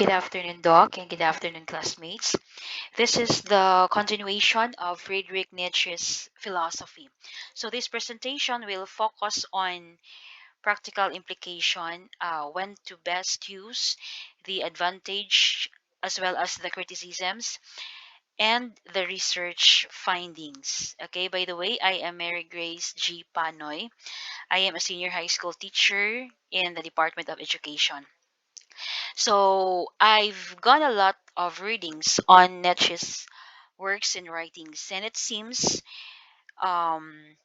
Good afternoon, Doc, and good afternoon, classmates. This is the continuation of Friedrich Nietzsche's philosophy. So, this presentation will focus on practical implication, when to best use the advantage as well as the criticisms and the research findings. Okay, by the way, I am Mary Grace G. Panoy. I am a senior high school teacher in the Department of Education. So I've got a lot of readings on Nietzsche's works and writings, and it seems um,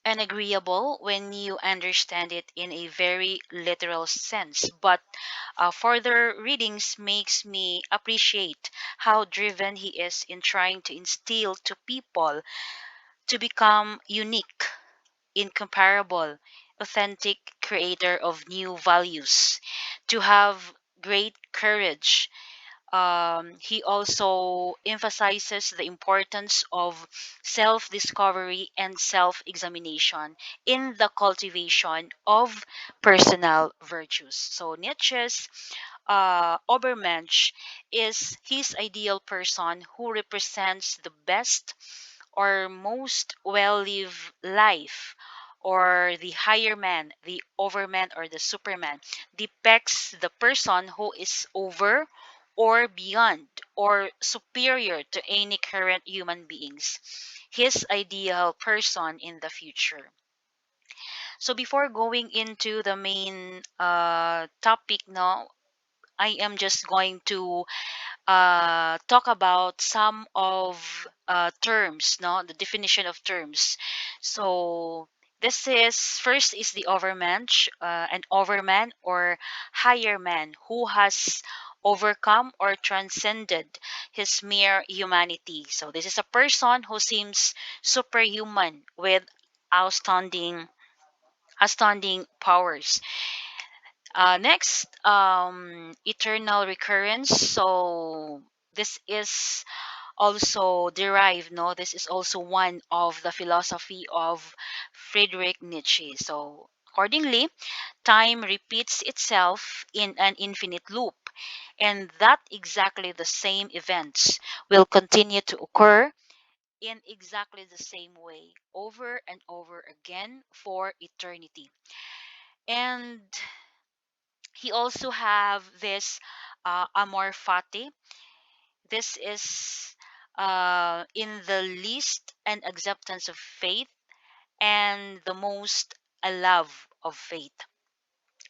unagreeable when you understand it in a very literal sense. But further readings makes me appreciate how driven he is in trying to instill to people to become unique, incomparable, authentic creator of new values, to have great courage. He also emphasizes the importance of self discovery and self examination in the cultivation of personal virtues. So, Nietzsche's Obermensch is his ideal person who represents the best or most well lived life, or the higher man, the overman, or the superman, depicts the person who is over or beyond or superior to any current human beings, his ideal person in the future. So before going into the main topic now, I am just going to talk about some of terms, no, the definition of terms. So this is first is the overmensch, an overman or higher man who has overcome or transcended his mere humanity. So this is a person who seems superhuman with outstanding astounding powers. Next, eternal recurrence. So this is also derived, no? This is also one of the philosophy of Friedrich Nietzsche. So accordingly, time repeats itself in an infinite loop, and that exactly the same events will continue to occur in exactly the same way over and over again for eternity. And he also have this amor fati. This is in the least and acceptance of faith and the most a love of faith.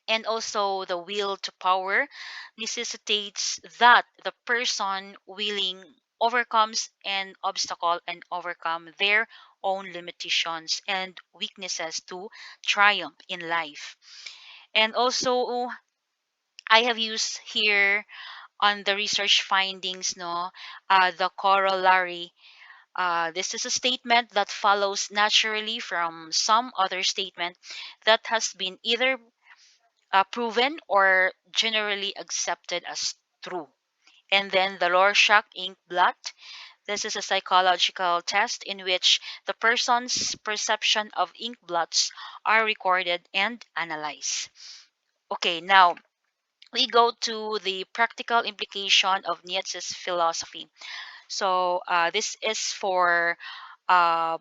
And also the will to power necessitates that the person willing overcomes an obstacle and overcome their own limitations and weaknesses to triumph in life. And also I have used here on the research findings, no, the corollary. This is a statement that follows naturally from some other statement that has been either proven or generally accepted as true. And then the Rorschach ink blot. This is a psychological test in which the person's perception of ink blots are recorded and analyzed. Okay, now we go to the practical implication of Nietzsche's philosophy. So this is for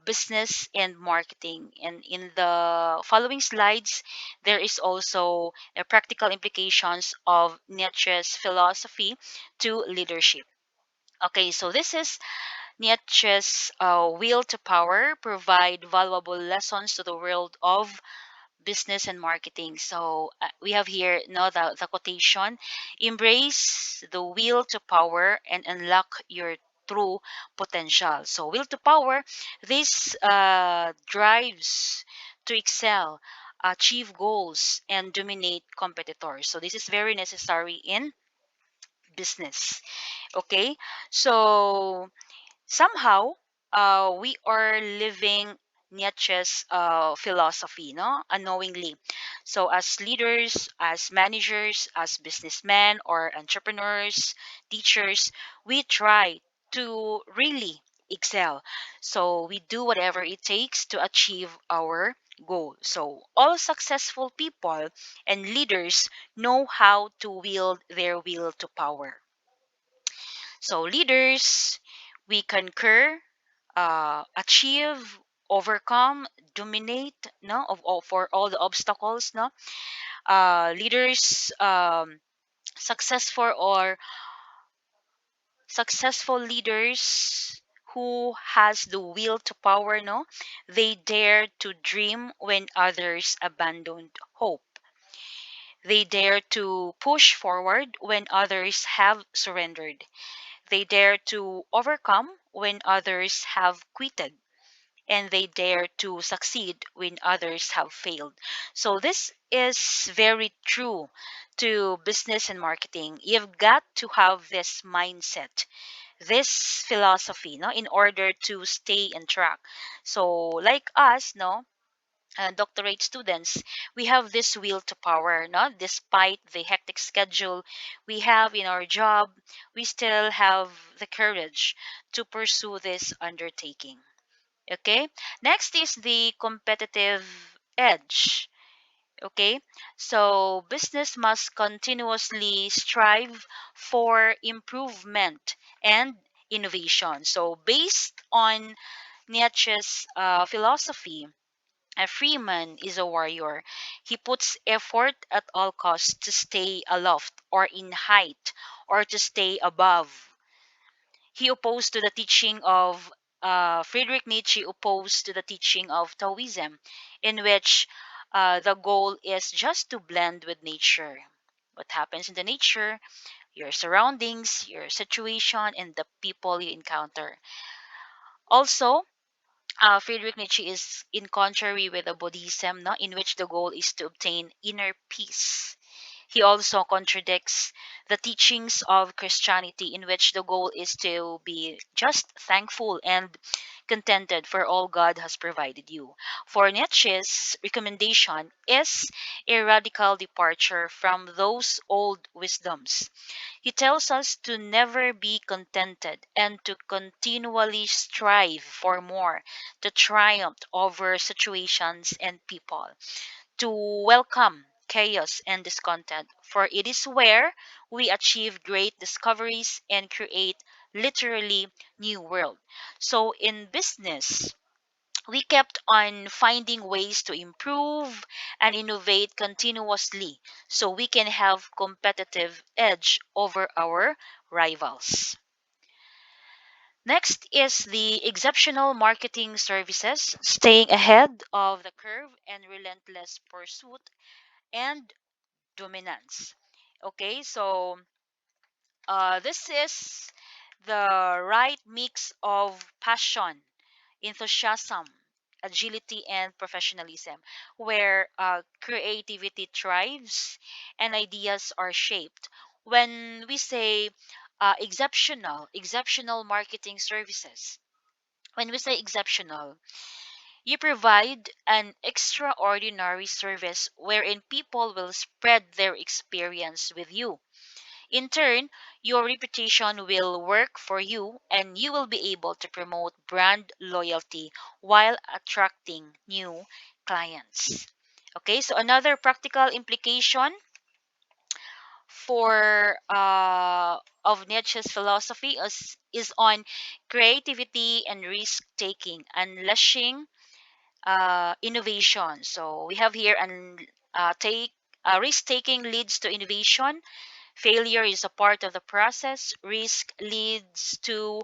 business and marketing. And in the following slides, there is also a practical implications of Nietzsche's philosophy to leadership. Okay, so this is Nietzsche's will to power, provide valuable lessons to the world of business and marketing. So we have here no the quotation: embrace the will to power and unlock your true potential. So will to power, this drives to excel, achieve goals, and dominate competitors. So this is very necessary in business. Okay, so somehow we are living Nietzsche's philosophy, no, unknowingly. So as leaders, as managers, as businessmen or entrepreneurs, teachers, we try to really excel. So we do whatever it takes to achieve our goal. So all successful people and leaders know how to wield their will to power. So leaders, we concur, achieve, overcome, dominate, no, for all the obstacles, no. Leaders, successful or successful leaders who has the will to power, no, they dare to dream when others abandoned hope. They dare to push forward when others have surrendered. They dare to overcome when others have quitted, and they dare to succeed when others have failed. So this is very true to business and marketing. You've got to have this mindset, this philosophy, no, in order to stay in track. So like us, no, doctorate students, we have this will to power, no, despite the hectic schedule we have in our job, we still have the courage to pursue this undertaking. Okay, next is the competitive edge. Okay, so business must continuously strive for improvement and innovation. So based on Nietzsche's philosophy, a free man is a warrior. He puts effort at all costs to stay aloft or in height or to stay above. He opposed to the teaching of Friedrich Nietzsche opposed to the teaching of Taoism, in which the goal is just to blend with nature. What happens in the nature, your surroundings, your situation, and the people you encounter. Also, Friedrich Nietzsche is in contrary with the Buddhism, no, in which the goal is to obtain inner peace. He also contradicts the teachings of Christianity, in which the goal is to be just thankful and contented for all God has provided you. For Nietzsche's recommendation is a radical departure from those old wisdoms. He tells us to never be contented and to continually strive for more, to triumph over situations and people, to welcome chaos and discontent, for it is where we achieve great discoveries and create literally new world. So in business, we kept on finding ways to improve and innovate continuously so we can have competitive edge over our rivals. Next is the exceptional marketing services, staying ahead of the curve and relentless pursuit and dominance. Okay, so this is the right mix of passion, enthusiasm, agility, and professionalism, where creativity thrives and ideas are shaped. When we say exceptional marketing services, when we say exceptional, you provide an extraordinary service wherein people will spread their experience with you. In turn, your reputation will work for you and you will be able to promote brand loyalty while attracting new clients. Okay, so another practical implication for of Nietzsche's philosophy is on creativity and risk taking, unleashing innovation. So we have here an take risk taking leads to innovation. Failure is a part of the process. Risk leads to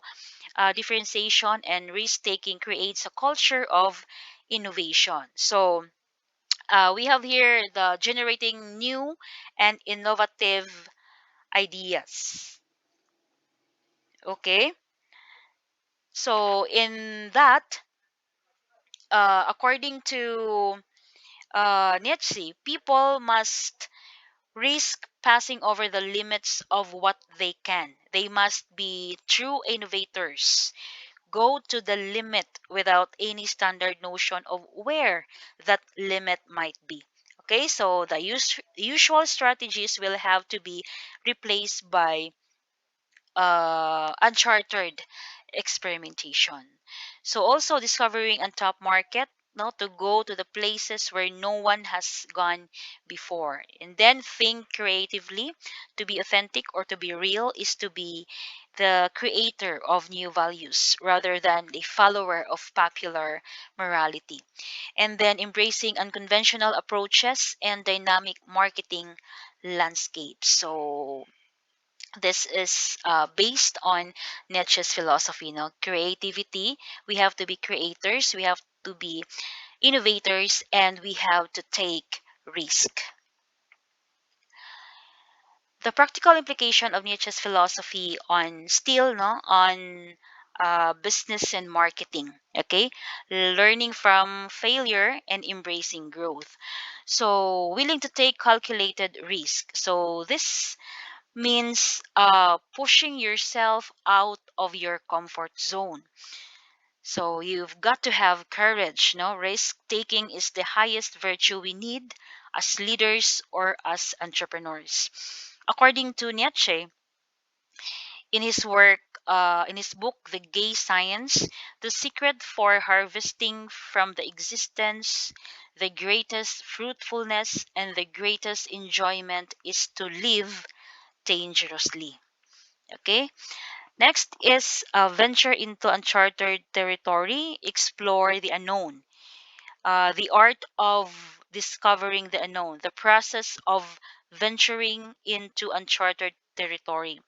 differentiation, and risk taking creates a culture of innovation. So we have here the generating new and innovative ideas. Okay, so in that, according to Nietzsche, people must risk passing over the limits of what they can. They must be true innovators, go to the limit without any standard notion of where that limit might be. Okay, so the usual strategies will have to be replaced by uncharted experimentation. So also discovering a top market. no, to go to the places where no one has gone before. And then think creatively. To be authentic or to be real is to be the creator of new values rather than the follower of popular morality. And then embracing unconventional approaches and dynamic marketing landscapes. So this is based on Nietzsche's philosophy. No, creativity. We have to be creators. We have to be innovators, and we have to take risk. The practical implication of Nietzsche's philosophy on still no on business and marketing. Okay, learning from failure and embracing growth. So willing to take calculated risk. So this means pushing yourself out of your comfort zone. So you've got to have courage. No, risk taking is the highest virtue we need as leaders or as entrepreneurs. According to Nietzsche, in his work, in his book, The Gay Science, the secret for harvesting from the existence, the greatest fruitfulness, and the greatest enjoyment is to live dangerously. Okay. Next is venture into uncharted territory, explore the unknown. The art of discovering the unknown, the process of venturing into uncharted territory.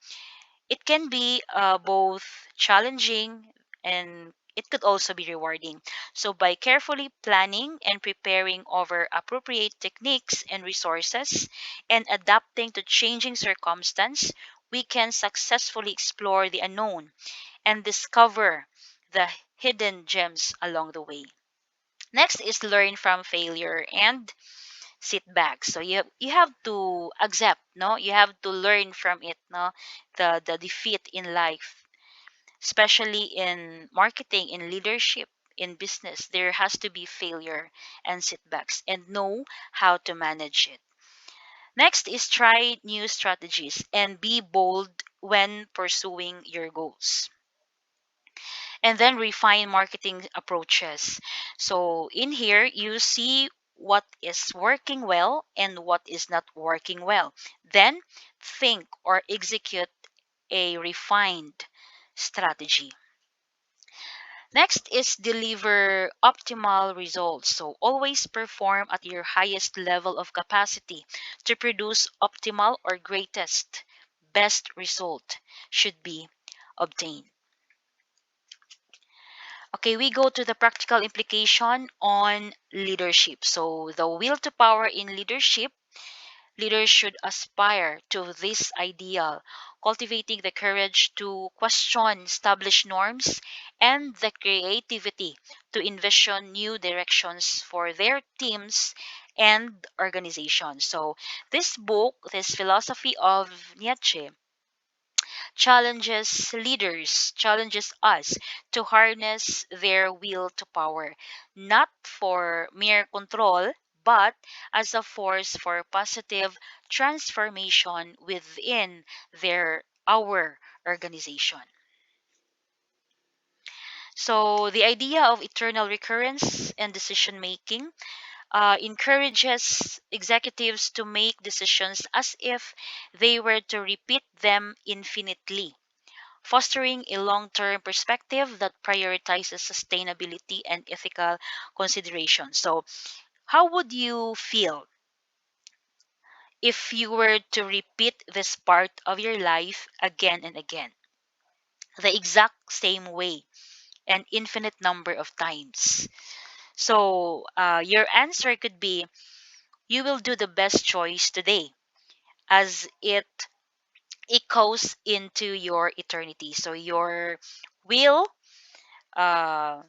It can be both challenging and it could also be rewarding. So, by carefully planning and preparing over appropriate techniques and resources and adapting to changing circumstance, we can successfully explore the unknown and discover the hidden gems along the way. Next is learn from failure and sit back. So you have to accept, no? You have to learn from it, no? The defeat in life, especially in marketing, in leadership, in business. There has to be failure and setbacks and know how to manage it. Next is try new strategies and be bold when pursuing your goals. And then refine marketing approaches. So in here, you see what is working well and what is not working well. Then think or execute a refined strategy. Next is deliver optimal results. So always perform at your highest level of capacity to produce optimal or greatest, best result should be obtained. Okay, we go to the practical implication on leadership. So, the will to power in leadership, leaders should aspire to this ideal, cultivating the courage to question established norms and the creativity to envision new directions for their teams and organizations. So, this book, this philosophy of Nietzsche, challenges us to harness their will to power, not for mere control, but as a force for positive transformation within our organization. So the idea of eternal recurrence and decision making encourages executives to make decisions as if they were to repeat them infinitely, fostering a long term perspective that prioritizes sustainability and ethical consideration. So, how would you feel if you were to repeat this part of your life again and again, the exact same way, an infinite number of times? So, your answer could be you will do the best choice today as it echoes into your eternity. So, your will. Uh,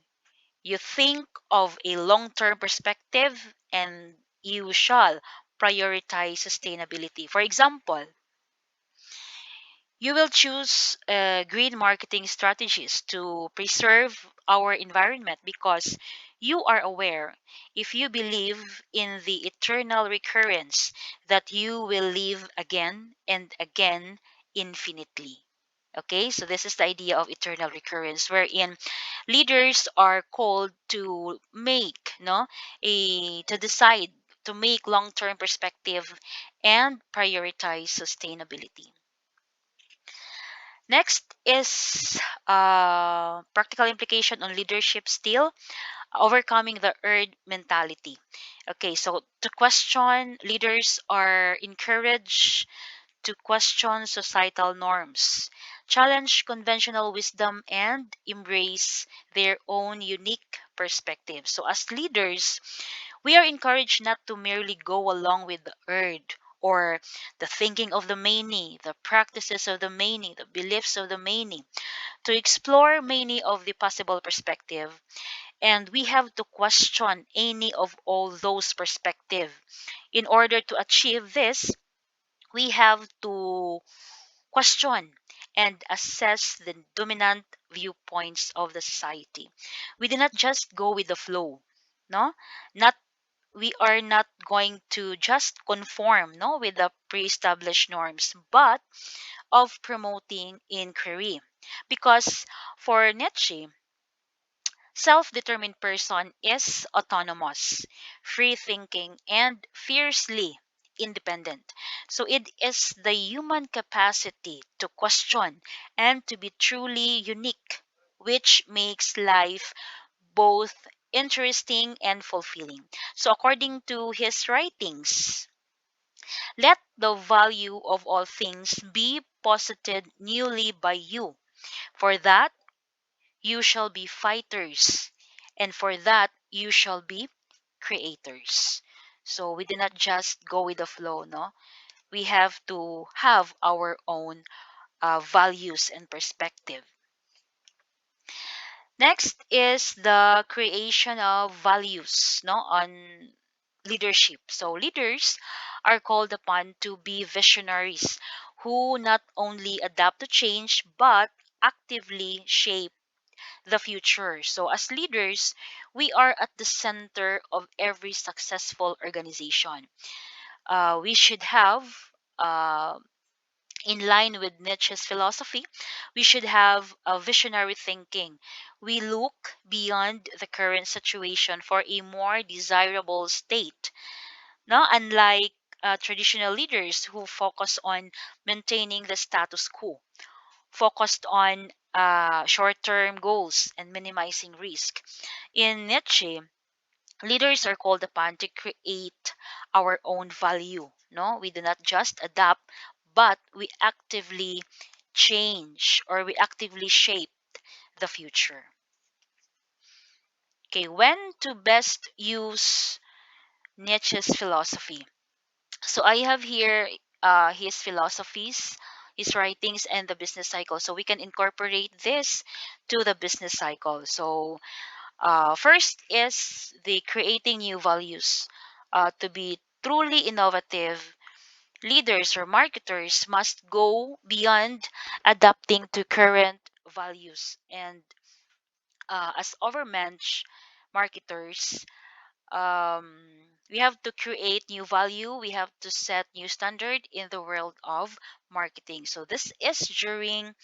You think of a long term perspective and you shall prioritize sustainability. For example, you will choose green marketing strategies to preserve our environment because you are aware, if you believe in the eternal recurrence, that you will live again and again infinitely. Okay, so this is the idea of eternal recurrence, wherein leaders are called to make, no, to decide, to make long-term perspective and prioritize sustainability. Next is practical implication on leadership still, overcoming the herd mentality. Okay, so to question, leaders are encouraged to question societal norms, challenge conventional wisdom, and embrace their own unique perspective. So, as leaders, we are encouraged not to merely go along with the herd or the thinking of the many, the practices of the many, the beliefs of the many, to explore many of the possible perspective. And we have to question any of all those perspective. In order to achieve this, we have to question and assess the dominant viewpoints of the society. We do not just go with the flow, no? Not We are not going to just conform, no, with the pre-established norms, but of promoting inquiry. Because for Nietzsche, self-determined person is autonomous, free-thinking, and fiercely independent. So it is the human capacity to question and to be truly unique, which makes life both interesting and fulfilling. So according to his writings, let the value of all things be posited newly by you. For that you shall be fighters, and for that you shall be creators. So we did not just go with the flow, no? We have to have our own values and perspective. Next is the creation of values, no, on leadership. So leaders are called upon to be visionaries who not only adapt to change but actively shape the future. So, as leaders, we are at the center of every successful organization. We should have, uh, in line with Nietzsche's philosophy, we should have a visionary thinking. We look beyond the current situation for a more desirable state. No, unlike traditional leaders who focus on maintaining the status quo, focused on short-term goals and minimizing risk. In Nietzsche, leaders are called upon to create our own value. No, we do not just adapt, but we actively change or we actively shape the future. Okay, when to best use Nietzsche's philosophy? So I have here his philosophies, his writings, and the business cycle. So we can incorporate this to the business cycle. So first is the creating new values. To be truly innovative, leaders or marketers must go beyond adapting to current values. And as overmensch marketers, um, we have to create new value. We have to set new standard in the world of marketing. So this is during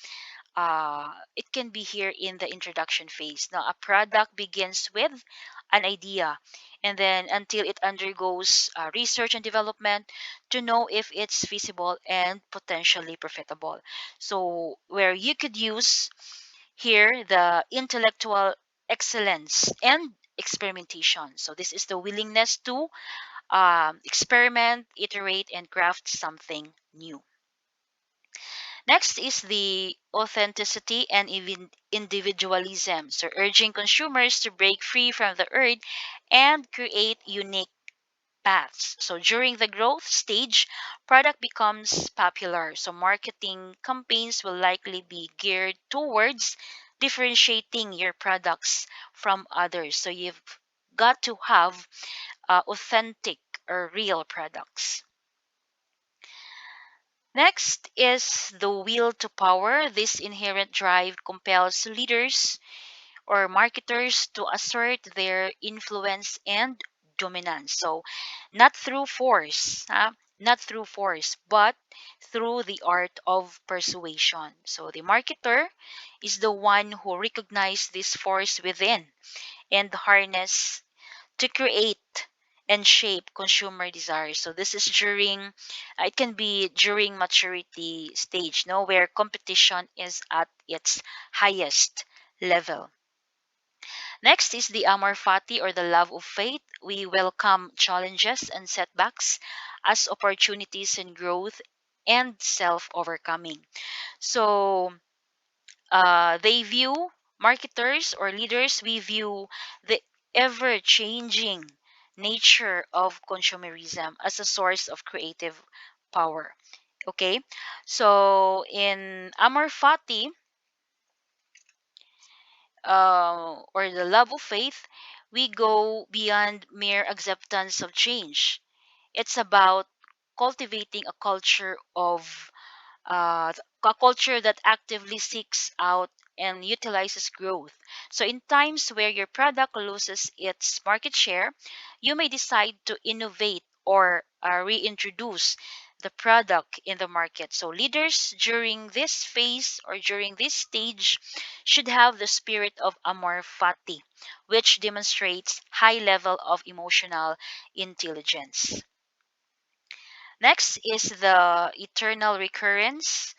it can be here in the introduction phase. Now, a product begins with an idea, and then until it undergoes research and development to know if it's feasible and potentially profitable. So, where you could use here the intellectual excellence and experimentation. So, this is the willingness to experiment, iterate, and craft something new. Next is the authenticity and even individualism. So urging consumers to break free from the herd and create unique paths. So during the growth stage, product becomes popular. So marketing campaigns will likely be geared towards differentiating your products from others. So you've got to have authentic or real products. Next is the will to power. This inherent drive compels leaders or marketers to assert their influence and dominance. So, not through force, not through force, but through the art of persuasion. So the marketer is the one who recognizes this force within and harness to create and shape consumer desires. So this is during, it can be during maturity stage, no, where competition is at its highest level. Next is the amor fati, or the love of faith. We welcome challenges and setbacks as opportunities and growth and self overcoming. So they view, marketers or leaders, we view the ever changing nature of consumerism as a source of creative power. Okay, so in Amor Fati, or the love of faith, we go beyond mere acceptance of change. It's about cultivating a culture of a culture that actively seeks out and utilizes growth. So, in times where your product loses its market share, you may decide to innovate or reintroduce the product in the market. So, leaders during this phase or during this stage should have the spirit of amor fati, which demonstrates high level of emotional intelligence. Next is the eternal recurrence.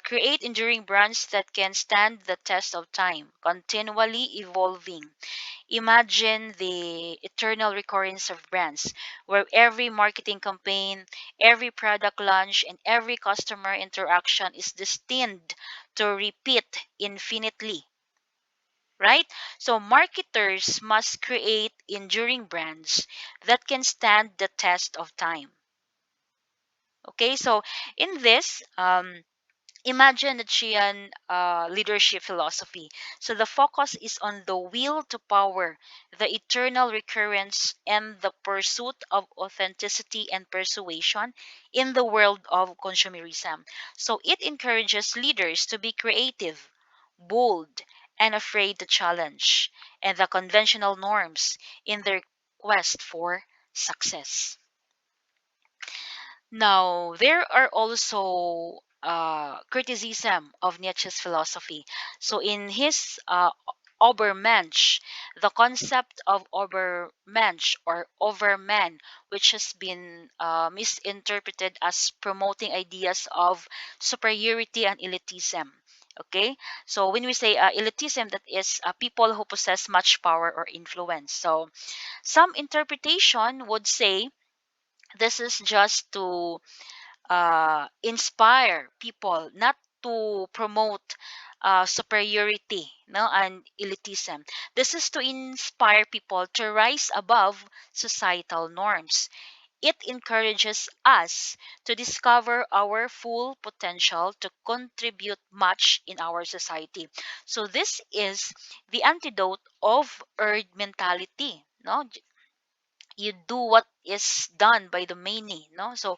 Create enduring brands that can stand the test of time, continually evolving. Imagine the eternal recurrence of brands, where every marketing campaign, every product launch, and every customer interaction is destined to repeat infinitely, right? So, marketers must create enduring brands that can stand the test of time. Okay, so in this, imagine the Chian leadership philosophy. So the focus is on the will to power, the eternal recurrence, and the pursuit of authenticity and persuasion in the world of consumerism. So it encourages leaders to be creative, bold, and afraid to challenge and the conventional norms in their quest for success. Now, there are also criticism of Nietzsche's philosophy. So, in his Obermensch, the concept of Obermensch or Overman, which has been misinterpreted as promoting ideas of superiority and elitism. Okay, so when we say elitism, that is people who possess much power or influence. So, some interpretation would say this is just to inspire people, not to promote superiority, no, and elitism. This is to inspire people to rise above societal norms. It encourages us to discover our full potential to contribute much in our society. So this is the antidote of herd mentality. No, you do what is done by the many. No, so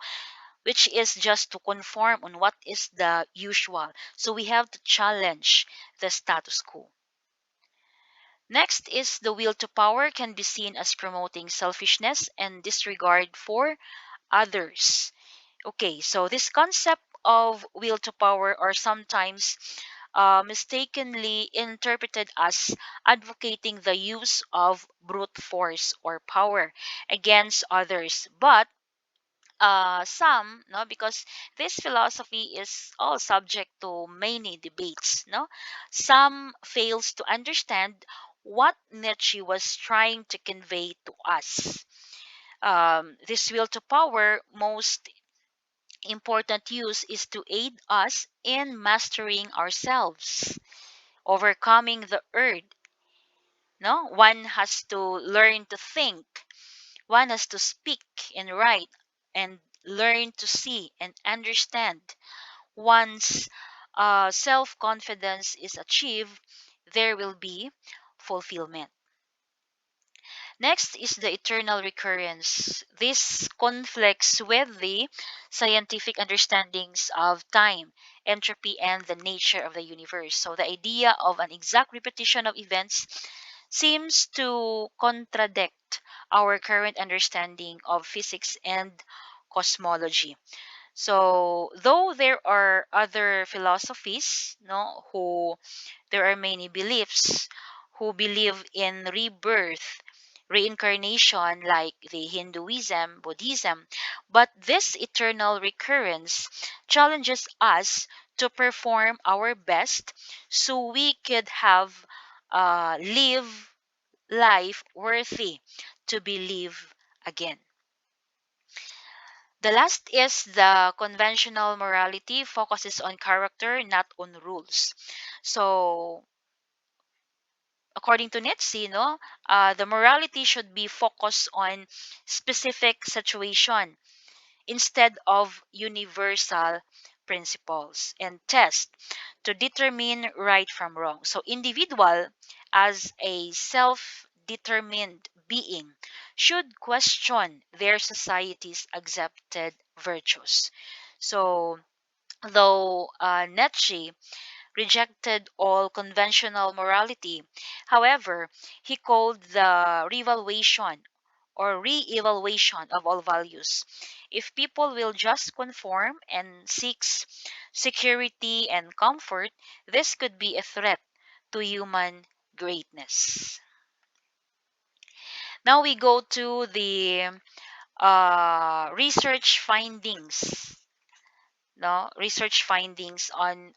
which is just to conform on what is the usual. So we have to challenge the status quo. Next is the will to power can be seen as promoting selfishness and disregard for others. Okay, so this concept of will to power are sometimes mistakenly interpreted as advocating the use of brute force or power against others. But some, no, because this philosophy is all subject to many debates, no, some fails to understand what Nietzsche was trying to convey to us. This will to power most important use is to aid us in mastering ourselves, overcoming the urge. No, one has to learn to think, one has to speak and write and learn to see and understand. Once self confidence is achieved, there will be fulfillment. Next is the eternal recurrence. This conflicts with the scientific understandings of time, entropy, and the nature of the universe. So, the idea of an exact repetition of events seems to contradict our current understanding of physics and cosmology. So, though there are other philosophies, no, who there are many beliefs who believe in rebirth, reincarnation, like the Hinduism, Buddhism, but this eternal recurrence challenges us to perform our best so we could have live life worthy to be lived again. The last is the conventional morality focuses on character, not on rules. So, according to Nietzsche, the morality should be focused on specific situation instead of universal principles and test to determine right from wrong. So, individual as a self-determined being should question their society's accepted virtues. So, though Nietzsche rejected all conventional morality. However, he called the revaluation or re-evaluation of all values. If people will just conform and seeks security and comfort, this could be a threat to human greatness. Now we go to the research findings, no research findings on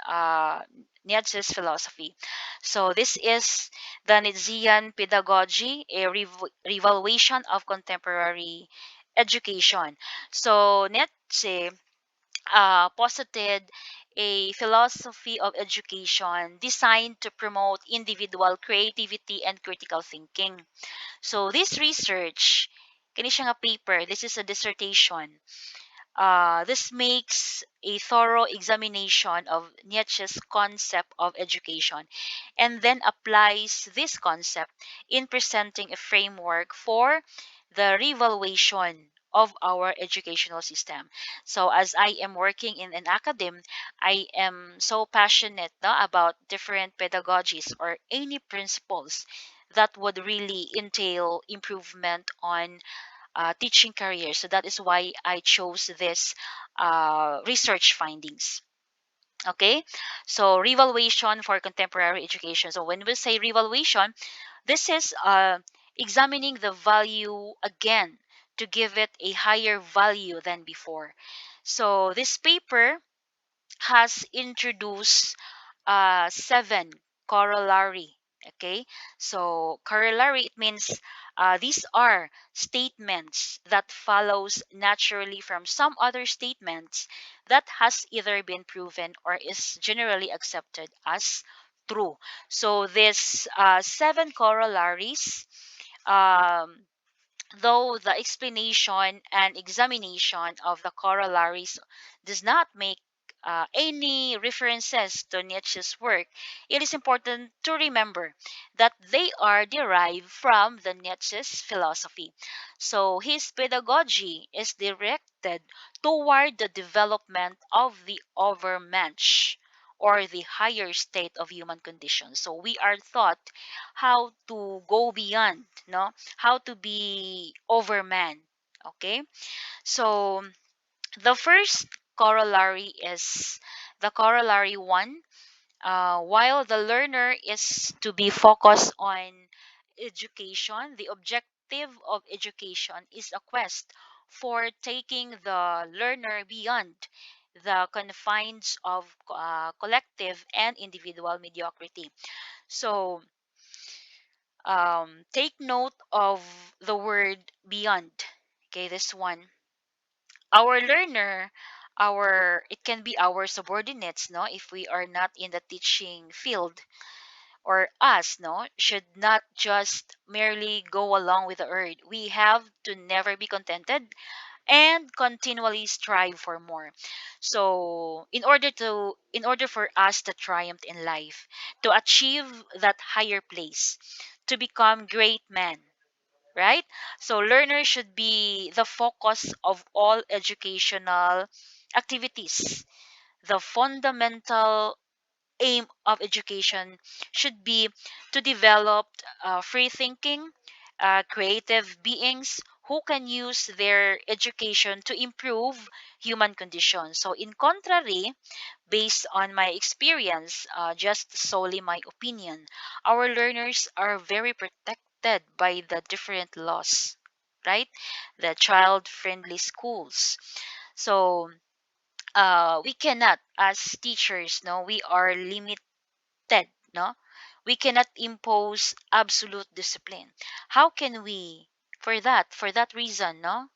Nietzsche's philosophy. So this is the Nietzschean pedagogy, a revaluation of contemporary education. So Nietzsche posited a philosophy of education designed to promote individual creativity and critical thinking. So this research, kini siya nga paper, this is a dissertation. This makes a thorough examination of Nietzsche's concept of education and then applies this concept in presenting a framework for the revaluation of our educational system. So, as I am working in an academy, I am so passionate, no, about different pedagogies or any principles that would really entail improvement on teaching career. So that is why I chose this research findings. Okay, so revaluation for contemporary education. So when we say revaluation, this is examining the value again to give it a higher value than before. So this paper has introduced seven corollary. Okay, so corollary, it means these are statements that follows naturally from some other statements that has either been proven or is generally accepted as true. So this seven corollaries, um, though the explanation and examination of the corollaries does not make any references to Nietzsche's work, it is important to remember that they are derived from the Nietzsche's philosophy. So his pedagogy is directed toward the development of the overmensch or the higher state of human condition. So we are taught how to go beyond, no, how to be overman. Okay, so the first corollary is the corollary one. While the learner is to be focused on education, the objective of education is a quest for taking the learner beyond the confines of collective and individual mediocrity. So take note of the word beyond. Okay, this one, our learner, our it can be our subordinates, no, if we are not in the teaching field, or us, no, should not just merely go along with the herd. We have to never be contented and continually strive for more. So in order for us to triumph in life, to achieve that higher place, to become great men, right? So learners should be the focus of all educational activities. The fundamental aim of education should be to develop free thinking, creative beings who can use their education to improve human condition. So, in contrary, based on my experience, just solely my opinion, our learners are very protected by the different laws, right? The child friendly schools. So, we cannot, as teachers, no, we are limited, no? We cannot impose absolute discipline. How can we, for that reason, no?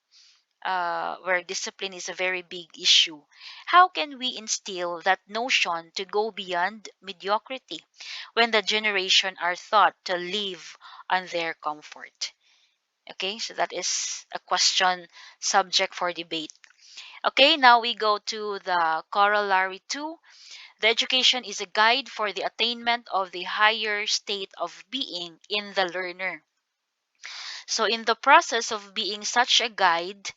Where discipline is a very big issue. How can we instill that notion to go beyond mediocrity when the generation are thought to live on their comfort? Okay, so that is a question subject for debate. Okay, now we go to the corollary 2. The education is a guide for the attainment of the higher state of being in the learner. So, in the process of being such a guide,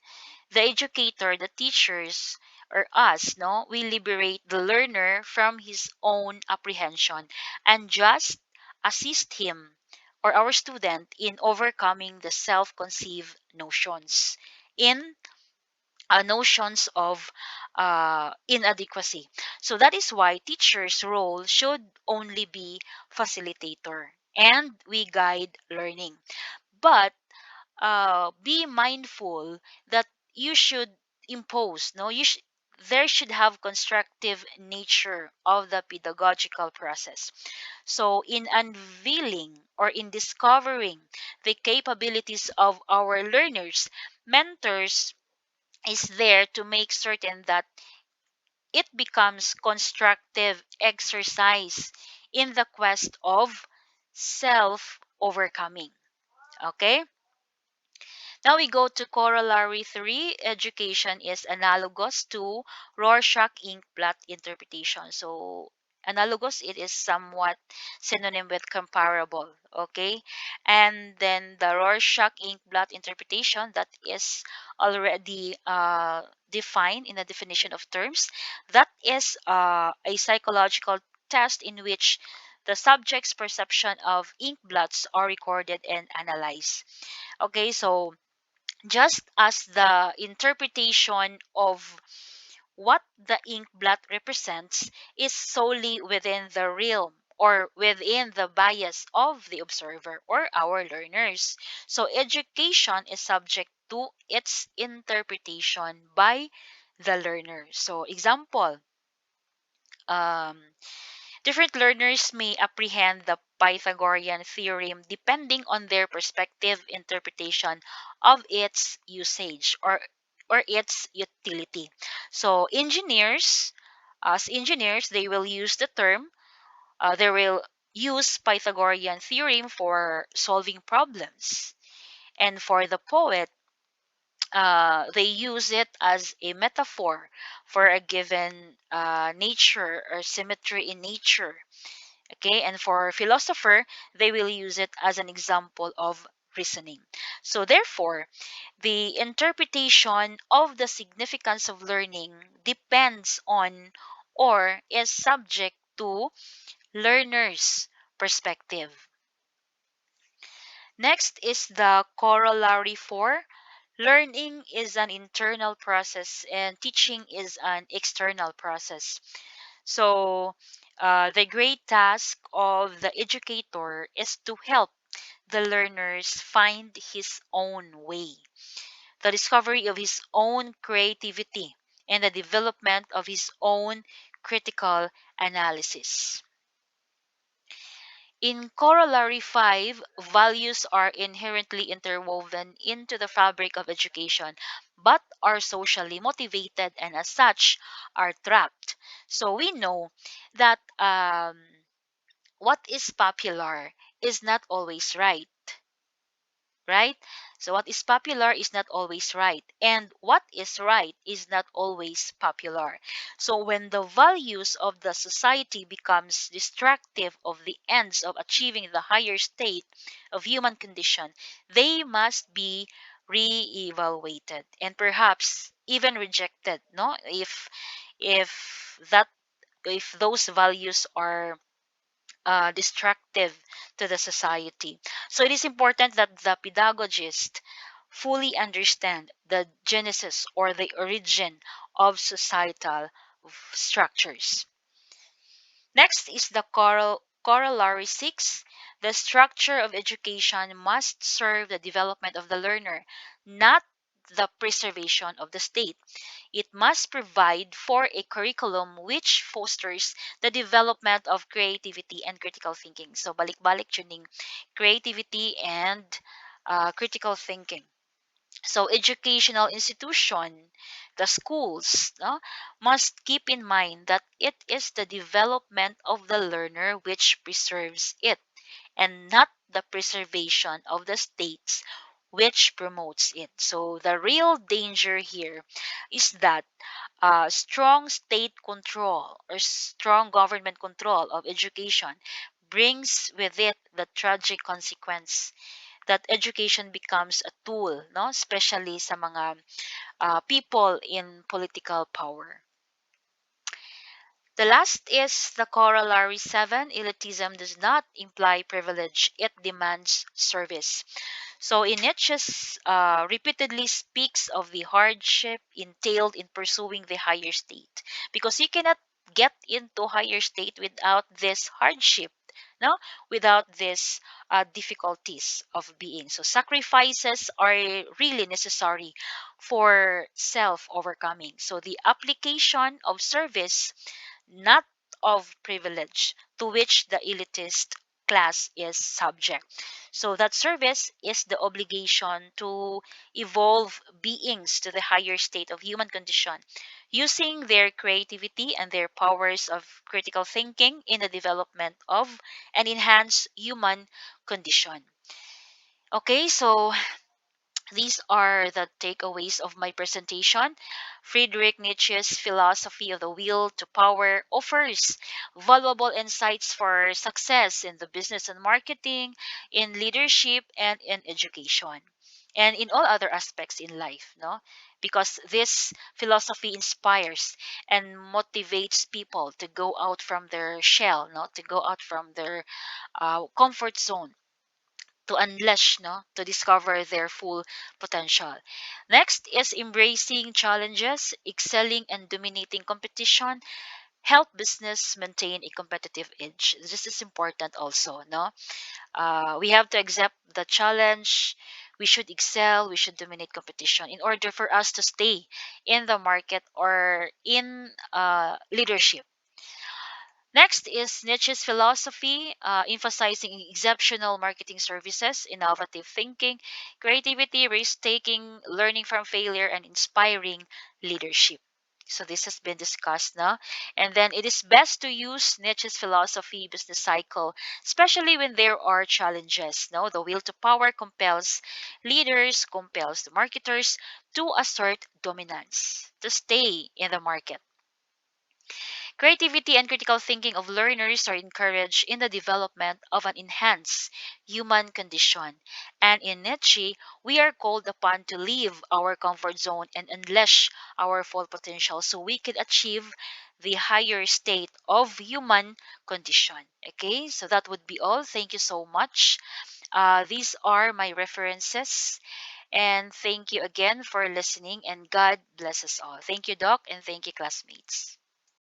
the educator, the teachers, or us, no, we liberate the learner from his own apprehension and just assist him or our student in overcoming the self-conceived notions in notions of inadequacy. So that is why teacher's role should only be facilitator and we guide learning. But be mindful that you should impose, no, there should have constructive nature of the pedagogical process. So in unveiling or in discovering the capabilities of our learners, mentors is there to make certain that it becomes constructive exercise in the quest of self overcoming. Okay? Now we go to corollary 3. Education is analogous to Rorschach ink blot interpretation. So analogous, it is somewhat synonym with comparable. Okay, and then the Rorschach ink blot interpretation, that is already defined in the definition of terms. That is a psychological test in which the subject's perception of ink blots are recorded and analyzed. Okay, so just as the interpretation of what the ink blot represents is solely within the realm or within the bias of the observer or our learners. So education is subject to its interpretation by the learner. So example, um, different learners may apprehend the Pythagorean theorem depending on their perspective interpretation of its usage or its utility. So as engineers, they will use the term, they will use Pythagorean theorem for solving problems. And for the poet, they use it as a metaphor for a given nature or symmetry in nature. Okay, and for philosopher, they will use it as an example of reasoning. So therefore, the interpretation of the significance of learning depends on or is subject to learner's perspective. Next is the corollary 4. Learning is an internal process and teaching is an external process. So, the great task of the educator is to help the learners find his own way, the discovery of his own creativity, and the development of his own critical analysis. In Corollary 5, values are inherently interwoven into the fabric of education, but are socially motivated and as such are trapped. So we know that what is popular is not always right, right? So what is popular is not always right, and what is right is not always popular. So when the values of the society becomes destructive of the ends of achieving the higher state of human condition, they must be re-evaluated and perhaps even rejected, no, if that if those values are destructive to the society. So it is important that the pedagogist fully understand the genesis or the origin of societal structures. Next is the corollary 6. The structure of education must serve the development of the learner, not the preservation of the state. It must provide for a curriculum which fosters the development of creativity and critical thinking. So balik-balik tuning creativity and critical thinking. So educational institution, the schools, no, must keep in mind that it is the development of the learner which preserves it, and not the preservation of the states which promotes it. So the real danger here is that strong state control or strong government control of education brings with it the tragic consequence that education becomes a tool, no, especially sa mga people in political power. The last is the corollary 7. Elitism does not imply privilege, it demands service. So in Nietzsche's repeatedly speaks of the hardship entailed in pursuing the higher state, because you cannot get into higher state without this hardship, no, without this difficulties of being. So sacrifices are really necessary for self overcoming. So the application of service, not of privilege, to which the elitist class is subject. So that service is the obligation to evolve beings to the higher state of human condition, using their creativity and their powers of critical thinking in the development of an enhanced human condition. Okay, so these are the takeaways of my presentation. Friedrich Nietzsche's philosophy of the will to power offers valuable insights for success in the business and marketing, in leadership, and in education, and in all other aspects in life, no? Because this philosophy inspires and motivates people to go out from their shell, no? To go out from their comfort zone, to unleash, no, to discover their full potential. Next is embracing challenges, excelling and dominating competition, help business maintain a competitive edge. This is important also, no. We have to accept the challenge. We should excel, we should dominate competition in order for us to stay in the market or in leadership. Next is Nietzsche's philosophy, emphasizing exceptional marketing services, innovative thinking, creativity, risk taking, learning from failure, and inspiring leadership. So this has been discussed now. And then it is best to use Nietzsche's philosophy business cycle, especially when there are challenges. No, the will to power compels leaders, compels the marketers to assert dominance, to stay in the market. Creativity and critical thinking of learners are encouraged in the development of an enhanced human condition. And in Nietzsche, we are called upon to leave our comfort zone and unleash our full potential so we could achieve the higher state of human condition. Okay, so that would be all. Thank you so much. These are my references. And thank you again for listening. And God bless us all. Thank you, Doc, and thank you, classmates.